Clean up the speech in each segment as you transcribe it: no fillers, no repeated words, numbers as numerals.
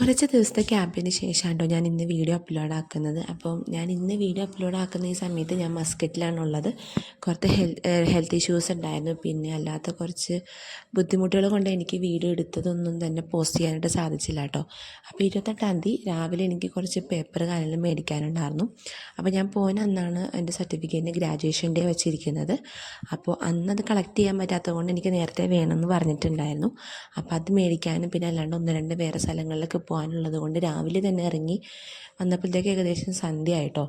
കുറച്ച് ദിവസത്തെ ക്യാമ്പിന് ശേഷമാണ് ഞാൻ ഇന്ന് വീഡിയോ അപ്ലോഡ് ആക്കുന്നത്. അപ്പം ഞാൻ ഇന്ന് വീഡിയോ അപ്ലോഡ് ആക്കുന്ന ഈ സമയത്ത് ഞാൻ മസ്കറ്റിലാണുള്ളത്. കുറച്ച് ഹെൽത്ത് ഇഷ്യൂസ് ഉണ്ടായിരുന്നു. പിന്നെ അല്ലാത്ത കുറച്ച് ബുദ്ധിമുട്ടുകൾ കൊണ്ട് എനിക്ക് വീഡിയോ എടുത്തതൊന്നും തന്നെ പോസ്റ്റ് ചെയ്യാനായിട്ട് സാധിച്ചില്ല കേട്ടോ. അപ്പോൾ 28-ാം തീയതി രാവിലെ എനിക്ക് കുറച്ച് പേപ്പർ കാര്യങ്ങൾ മേടിക്കാനുണ്ടായിരുന്നു. അപ്പോൾ ഞാൻ പോകുന്ന അന്നാണ് എൻ്റെ സർട്ടിഫിക്കറ്റിൻ്റെ ഗ്രാജുവേഷൻ ഡേ വെച്ചിരിക്കുന്നത്. അപ്പോൾ അന്നത് കളക്ട് ചെയ്യാൻ പറ്റാത്തത് കൊണ്ട് എനിക്ക് നേരത്തെ വേണമെന്ന് പറഞ്ഞിട്ടുണ്ടായിരുന്നു. അപ്പോൾ അത് മേടിക്കാനും പിന്നെ അല്ലാണ്ട് 1-2 വേറെ സ്ഥലങ്ങളിലൊക്കെ പോകാനുള്ളത് കൊണ്ട് രാവിലെ തന്നെ ഇറങ്ങി വന്നപ്പോഴത്തേക്ക് ഏകദേശം സന്ധ്യ ആയിട്ടോ.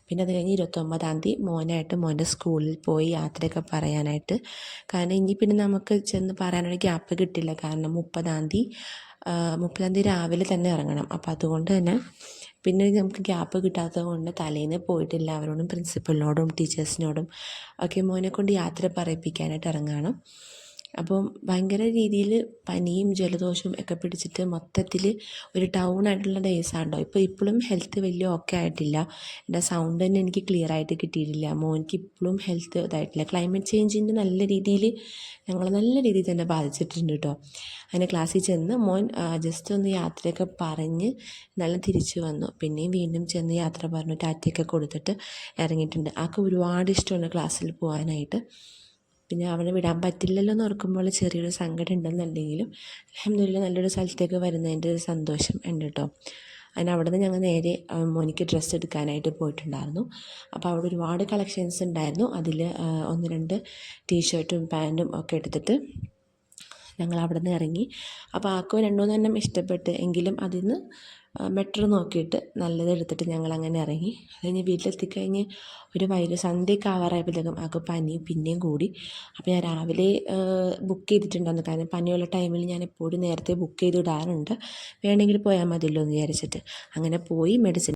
പിന്നെ അത് കഴിഞ്ഞ് 29-ാം തീയതി മോൻ്റെ സ്കൂളിൽ പോയി യാത്രയൊക്കെ പറയാനായിട്ട്. കാരണം ഇനി പിന്നെ നമുക്ക് ചെന്ന് പറയാനൊരു ഗ്യാപ്പ് കിട്ടില്ല. കാരണം 30-ാം തീയതി രാവിലെ തന്നെ ഇറങ്ങണം. അപ്പോൾ അതുകൊണ്ട് തന്നെ പിന്നെ നമുക്ക് ഗ്യാപ്പ് കിട്ടാത്തത് കൊണ്ട് തലേന്ന് പോയിട്ടില്ല. അവരോടും പ്രിൻസിപ്പലിനോടും ടീച്ചേഴ്സിനോടും ഒക്കെ മോനെ കൊണ്ട് യാത്ര പറയിപ്പിക്കാനായിട്ട് ഇറങ്ങണം. അപ്പം ഭയങ്കര രീതിയിൽ പനിയും ജലദോഷവും ഒക്കെ പിടിച്ചിട്ട് മൊത്തത്തിൽ ഒരു ഡൗൺ ആയിട്ടുള്ള ഡേയ്സാണല്ലോ. ഇപ്പോഴും ഹെൽത്ത് വലിയ ഓക്കെ ആയിട്ടില്ല. എൻ്റെ സൗണ്ട് തന്നെ എനിക്ക് ക്ലിയർ ആയിട്ട് കിട്ടിയിട്ടില്ല. മോനിക്ക് ഇപ്പോഴും ഹെൽത്ത് ഇതായിട്ടില്ല. ക്ലൈമറ്റ് ചേഞ്ചിൻ്റെ നല്ല രീതിയിൽ തന്നെ ബാധിച്ചിട്ടുണ്ട് കേട്ടോ. അങ്ങനെ ക്ലാസ്സിൽ ചെന്ന് മോൻ ജസ്റ്റ് ഒന്ന് യാത്രയൊക്കെ പറഞ്ഞ് നല്ല തിരിച്ചു വന്നു. പിന്നെയും വീണ്ടും ചെന്ന് യാത്ര പറഞ്ഞു ടാറ്റയൊക്കെ കൊടുത്തിട്ട് ഇറങ്ങിയിട്ടുണ്ട്. ആൾക്ക് ഒരുപാട് ഇഷ്ടമാണ് ക്ലാസ്സിൽ പോകാനായിട്ട്. പിന്നെ അവനെ വിടാൻ പറ്റില്ലല്ലോ എന്ന് ഓർക്കുമ്പോൾ ചെറിയൊരു സങ്കടം ഉണ്ടെന്നുണ്ടെങ്കിലും അൽഹംദുലില്ലാ നല്ലൊരു സ്ഥലത്തേക്ക് വരുന്നതിൻ്റെ ഒരു സന്തോഷം ഉണ്ട് കേട്ടോ. അതിന് അവിടെ നിന്ന് ഞങ്ങൾ നേരെ മോനിക്ക് ഡ്രസ്സ് എടുക്കാനായിട്ട് പോയിട്ടുണ്ടായിരുന്നു. അപ്പോൾ അവിടെ ഒരുപാട് കളക്ഷൻസ് ഉണ്ടായിരുന്നു. അതിൽ 1-2 ടീഷർട്ടും പാൻറ്റും ഒക്കെ എടുത്തിട്ട് ഞങ്ങൾ അവിടെ നിന്ന് ഇറങ്ങി. അപ്പോൾ ആർക്കും 2-3 ഇഷ്ടപ്പെട്ട് എങ്കിലും അതിൽ നിന്ന് ബെറ്റർ നോക്കിയിട്ട് നല്ലത് എടുത്തിട്ട് ഞങ്ങളങ്ങനെ ഇറങ്ങി. അത് കഴിഞ്ഞ് വീട്ടിലെത്തിക്കഴിഞ്ഞ് ഒരു സന്ധ്യയൊക്കെ ആവാറായപ്പോഴത്തേക്കും ആൾക്ക് പനി പിന്നെയും കൂടി. അപ്പോൾ ഞാൻ രാവിലെ ബുക്ക് ചെയ്തിട്ടുണ്ടായിരുന്നു. കാരണം പനിയുള്ള ടൈമിൽ ഞാൻ എപ്പോഴും നേരത്തെ ബുക്ക് ചെയ്തിടാറുണ്ട്. വേണമെങ്കിൽ പോയാൽ മതിയല്ലോ എന്ന് വിചാരിച്ചിട്ട് അങ്ങനെ പോയി മെഡിസിൻ